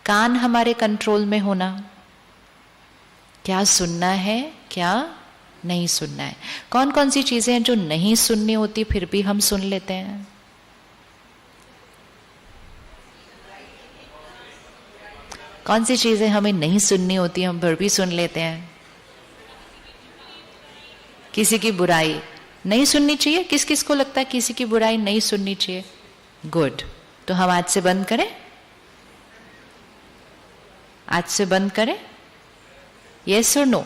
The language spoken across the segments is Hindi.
कान हमारे कंट्रोल में होना, क्या सुनना है क्या नहीं सुनना है। कौन कौन सी चीजें हैं जो नहीं सुननी होती फिर भी हम सुन लेते हैं? कौन सी चीजें हमें नहीं सुननी होती हम फिर भी सुन लेते हैं? किसी की बुराई नहीं सुननी चाहिए। किस किस को लगता है किसी की बुराई नहीं सुननी चाहिए? गुड, तो हम आज से बंद करें, आज से बंद करें, यस और नो?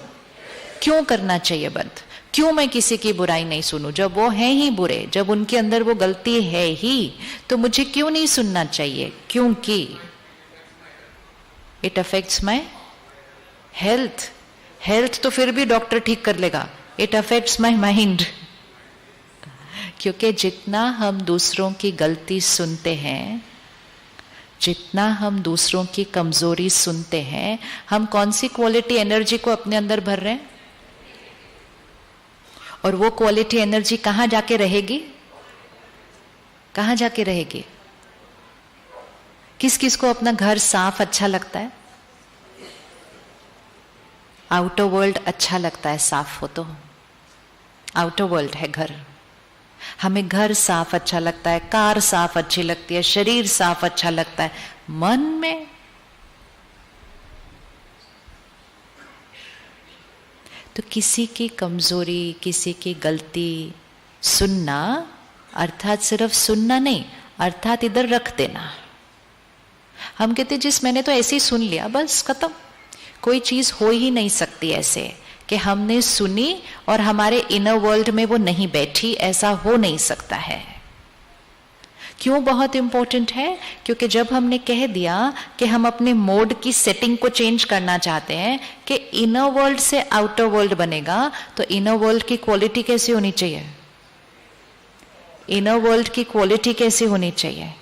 क्यों करना चाहिए बंद? क्यों मैं किसी की बुराई नहीं सुनूं? जब वो है ही बुरे, जब उनके अंदर वो गलती है ही, तो मुझे क्यों नहीं सुनना चाहिए? क्योंकि it affects my health. Health तो फिर भी डॉक्टर ठीक कर लेगा, इट अफेक्ट्स माई माइंड। क्योंकि जितना हम दूसरों की गलती सुनते हैं, जितना हम दूसरों की कमजोरी सुनते हैं, हम कौन सी क्वालिटी एनर्जी को अपने अंदर भर रहे हैं? और वो क्वालिटी एनर्जी कहां जाके रहेगी? कहां जाके रहेगी? किस किस को अपना घर साफ अच्छा लगता है? आउटर वर्ल्ड अच्छा लगता है साफ हो तो। आउटर वर्ल्ड है घर, हमें घर साफ अच्छा लगता है, कार साफ अच्छी लगती है, शरीर साफ अच्छा लगता है। मन में तो किसी की कमजोरी, किसी की गलती सुनना, अर्थात सिर्फ सुनना नहीं, अर्थात इधर रख देना। हम कहते जिस मैंने तो ऐसे ही सुन लिया, बस खत्म। कोई चीज हो ही नहीं सकती ऐसे कि हमने सुनी और हमारे इनर वर्ल्ड में वो नहीं बैठी, ऐसा हो नहीं सकता है। क्यों बहुत इंपॉर्टेंट है? क्योंकि जब हमने कह दिया कि हम अपने मोड की सेटिंग को चेंज करना चाहते हैं कि इनर वर्ल्ड से आउटर वर्ल्ड बनेगा, तो इनर वर्ल्ड की क्वालिटी कैसी होनी चाहिए? इनर वर्ल्ड की क्वालिटी कैसी होनी चाहिए?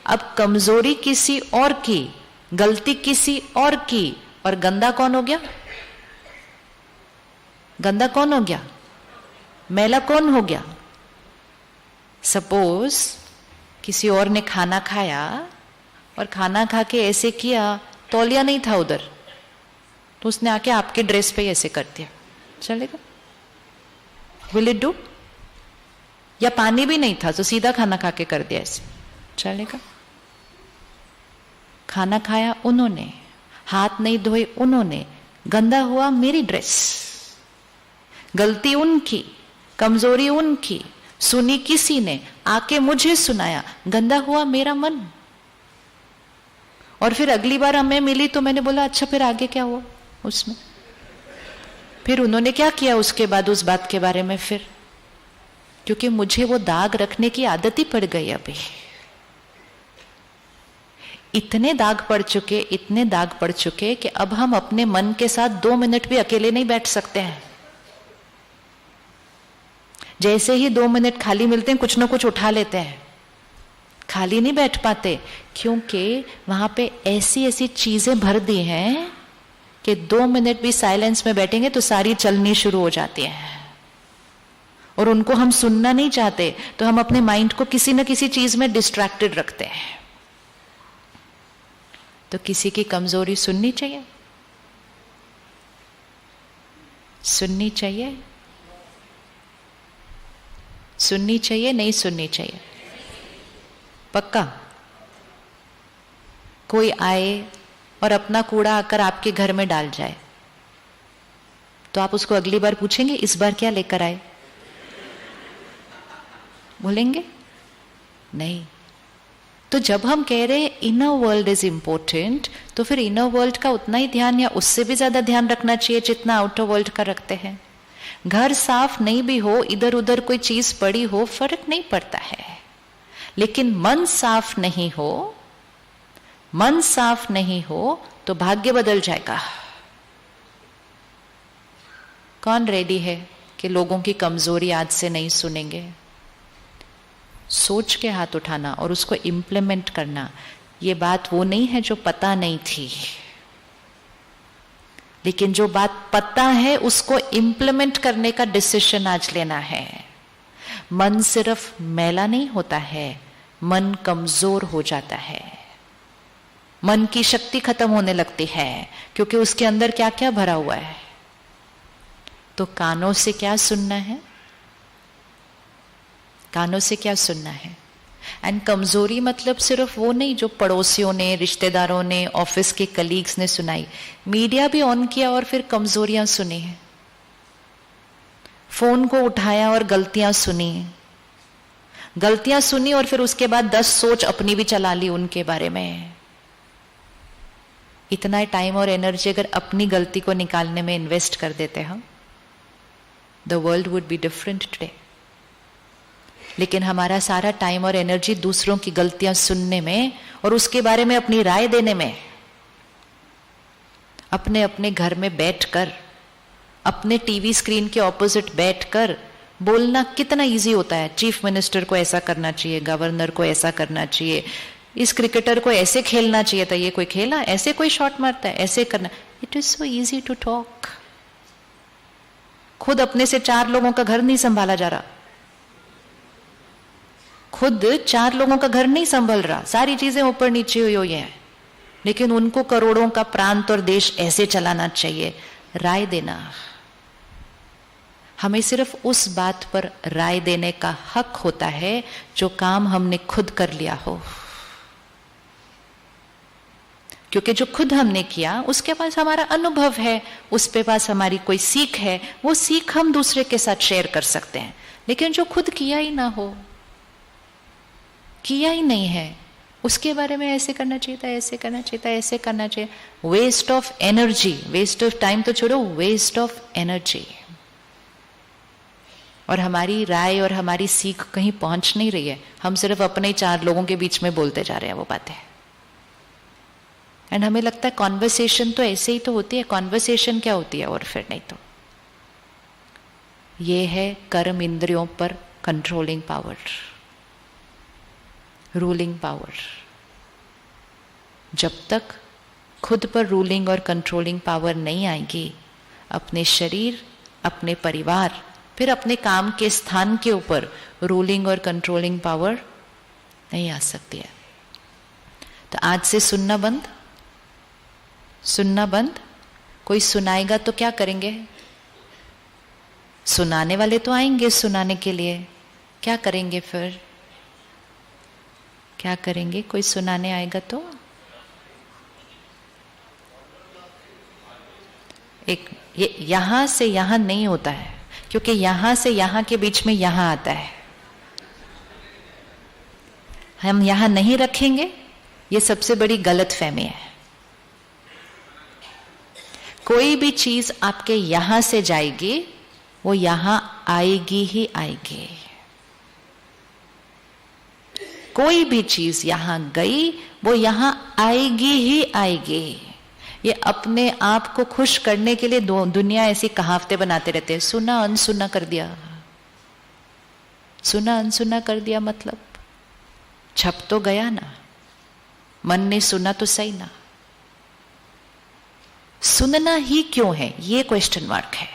अब कमजोरी किसी और की, गलती किसी और की, और गंदा कौन हो गया? गंदा कौन हो गया? मैला कौन हो गया? सपोज किसी और ने खाना खाया और खाना खा के ऐसे किया, तौलिया नहीं था उधर, तो उसने आके आपके ड्रेस पे ऐसे कर दिया, चलेगा? Will it do? या पानी भी नहीं था तो सीधा खाना खा के कर दिया ऐसे, चलेगा? खाना खाया उन्होंने, हाथ नहीं धोए उन्होंने, गंदा हुआ मेरी ड्रेस। गलती उनकी, कमजोरी उनकी, सुनी किसी ने, आके मुझे सुनाया, गंदा हुआ मेरा मन। और फिर अगली बार हमें मिली तो मैंने बोला अच्छा फिर आगे क्या हुआ उसमें? फिर उन्होंने क्या किया उसके बाद उस बात के बारे में? फिर क्योंकि मुझे वो दाग रखने की आदत ही पड़ गई। अभी इतने दाग पड़ चुके, इतने दाग पड़ चुके कि अब हम अपने मन के साथ 2 मिनट भी अकेले नहीं बैठ सकते हैं। जैसे ही 2 मिनट खाली मिलते हैं, कुछ ना कुछ उठा लेते हैं, खाली नहीं बैठ पाते, क्योंकि वहां पे ऐसी ऐसी चीजें भर दी हैं कि 2 मिनट भी साइलेंस में बैठेंगे तो सारी चलनी शुरू हो जाती है। और उनको हम सुनना नहीं चाहते, तो हम अपने माइंड को किसी न किसी चीज में डिस्ट्रैक्टेड रखते हैं। तो किसी की कमजोरी सुननी चाहिए? सुननी चाहिए? सुननी चाहिए नहीं सुननी चाहिए? पक्का? कोई आए और अपना कूड़ा आकर आपके घर में डाल जाए, तो आप उसको अगली बार पूछेंगे इस बार क्या लेकर आए? बोलेंगे नहीं। तो जब हम कह रहे हैं इनर वर्ल्ड इज इंपॉर्टेंट, तो फिर इनर वर्ल्ड का उतना ही ध्यान या उससे भी ज्यादा ध्यान रखना चाहिए जितना आउटर वर्ल्ड का रखते हैं। घर साफ नहीं भी हो, इधर उधर कोई चीज पड़ी हो, फर्क नहीं पड़ता है, लेकिन मन साफ नहीं हो, मन साफ नहीं हो तो भाग्य बदल जाएगा। कौन रेडी है कि लोगों की कमजोरी आज से नहीं सुनेंगे? सोच के हाथ उठाना और उसको इम्प्लीमेंट करना। ये बात वो नहीं है जो पता नहीं थी, लेकिन जो बात पता है उसको इम्प्लीमेंट करने का डिसीजन आज लेना है। मन सिर्फ मैला नहीं होता है, मन कमजोर हो जाता है। मन की शक्ति खत्म होने लगती है, क्योंकि उसके अंदर क्या क्या भरा हुआ है। तो कानों से क्या सुनना है, कानों से क्या सुनना है। एंड कमजोरी मतलब सिर्फ वो नहीं जो पड़ोसियों ने, रिश्तेदारों ने, ऑफिस के कलीग्स ने सुनाई। मीडिया भी ऑन किया और फिर कमजोरियां सुनी है, फोन को उठाया और गलतियां सुनी, गलतियां सुनी और फिर उसके बाद 10 सोच अपनी भी चला ली उनके बारे में। इतना टाइम और एनर्जी अगर अपनी गलती को निकालने में इन्वेस्ट कर देते हम, the world would be different today. लेकिन हमारा सारा टाइम और एनर्जी दूसरों की गलतियां सुनने में और उसके बारे में अपनी राय देने में। अपने अपने घर में बैठकर, अपने टीवी स्क्रीन के ऑपोजिट बैठकर बोलना कितना इजी होता है। चीफ मिनिस्टर को ऐसा करना चाहिए, गवर्नर को ऐसा करना चाहिए, इस क्रिकेटर को ऐसे खेलना चाहिए था, ये कोई खेला, ऐसे कोई शॉट मारता है, ऐसे करना। It is so easy to talk. खुद अपने से 4 लोगों का घर नहीं संभाला जा रहा, खुद 4 लोगों का घर नहीं संभल रहा, सारी चीजें ऊपर नीचे हुई है, लेकिन उनको करोड़ों का प्रांत और देश ऐसे चलाना चाहिए। राय देना, हमें सिर्फ उस बात पर राय देने का हक होता है जो काम हमने खुद कर लिया हो। क्योंकि जो खुद हमने किया उसके पास हमारा अनुभव है, उसके पास हमारी कोई सीख है, वो सीख हम दूसरे के साथ शेयर कर सकते हैं। लेकिन जो खुद किया ही ना हो, किया ही नहीं है, उसके बारे में ऐसे करना चाहिए था, ऐसे करना चाहिए था, ऐसे करना चाहिए। Waste of energy, waste of time तो छोड़ो, वेस्ट ऑफ एनर्जी। और हमारी राय और हमारी सीख कहीं पहुंच नहीं रही है, हम सिर्फ अपने 4 लोगों के बीच में बोलते जा रहे हैं वो बातें। एंड हमें लगता है कॉन्वर्सेशन तो ऐसे ही तो होती है। कॉन्वर्सेशन क्या होती है और फिर नहीं तो ये है कर्म इंद्रियों पर कंट्रोलिंग पावर, रूलिंग पावर। जब तक खुद पर रूलिंग और कंट्रोलिंग पावर नहीं आएगी, अपने शरीर, अपने परिवार, फिर अपने काम के स्थान के ऊपर रूलिंग और कंट्रोलिंग पावर नहीं आ सकती है। तो आज से सुनना बंद, सुनना बंद। कोई सुनाएगा तो क्या करेंगे? सुनाने वाले तो आएंगे सुनाने के लिए, क्या करेंगे फिर? क्या करेंगे? कोई सुनाने आएगा तो एक ये यहां से यहां नहीं होता है, क्योंकि यहां से यहां के बीच में यहां आता है। हम यहां नहीं रखेंगे, ये सबसे बड़ी गलत फहमी है। कोई भी चीज आपके यहां से जाएगी, वो यहां आएगी ही आएगी। कोई भी चीज यहां गई, वो यहां आएगी ही आएगी। ये अपने आप को खुश करने के लिए दुनिया ऐसी कहावतें बनाते रहते हैं। सुना अनसुना कर दिया, सुना अनसुना कर दिया मतलब छप तो गया ना, मन ने सुना तो सही ना। सुनना ही क्यों है, ये क्वेश्चन मार्क है।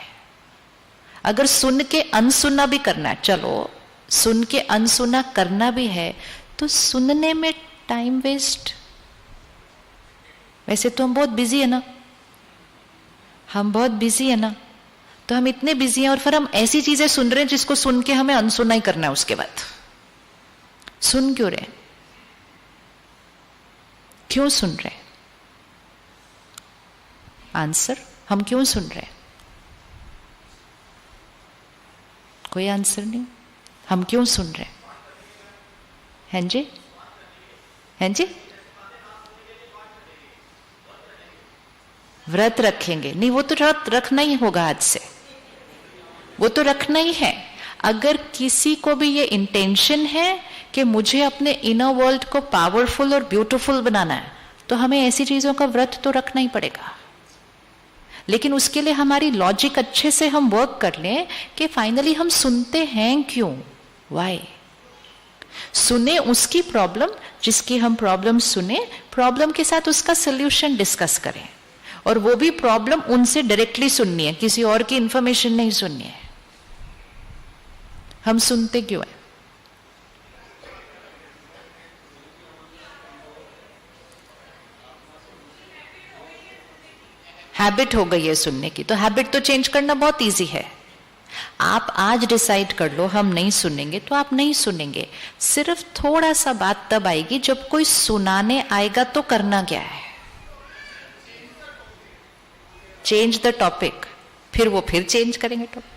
अगर सुन के अनसुना भी करना है, चलो सुन के अनसुना करना भी है, तो सुनने में टाइम वेस्ट। वैसे तो हम बहुत बिजी है ना, हम बहुत बिजी है ना, तो हम इतने बिजी हैं और फिर हम ऐसी चीजें सुन रहे हैं जिसको सुन के हमें अनसुना ही करना है। उसके बाद सुन क्यों रहे, क्यों सुन रहे? आंसर, हम क्यों सुन रहे? कोई आंसर नहीं। हम क्यों सुन रहे हैं जी? हैं जी? व्रत रखेंगे? नहीं, वो तो व्रत रखना ही होगा आज से, वो तो रखना ही है। अगर किसी को भी ये इंटेंशन है कि मुझे अपने इनर वर्ल्ड को पावरफुल और ब्यूटीफुल बनाना है, तो हमें ऐसी चीजों का व्रत तो रखना ही पड़ेगा। लेकिन उसके लिए हमारी लॉजिक अच्छे से हम वर्क कर लें कि फाइनली हम सुनते हैं क्यों, वाई। सुने उसकी प्रॉब्लम, जिसकी हम प्रॉब्लम सुने, प्रॉब्लम के साथ उसका सोल्यूशन डिस्कस करें, और वो भी प्रॉब्लम उनसे डायरेक्टली सुननी है, किसी और की इंफॉर्मेशन नहीं सुननी है। हम सुनते क्यों है? हैबिट हो गई है सुनने की, तो हैबिट तो चेंज करना बहुत इजी है। आप आज डिसाइड कर लो हम नहीं सुनेंगे, तो आप नहीं सुनेंगे। सिर्फ थोड़ा सा बात तब आएगी जब कोई सुनाने आएगा, तो करना क्या है? Change the topic. फिर वो फिर चेंज करेंगे टॉपिक।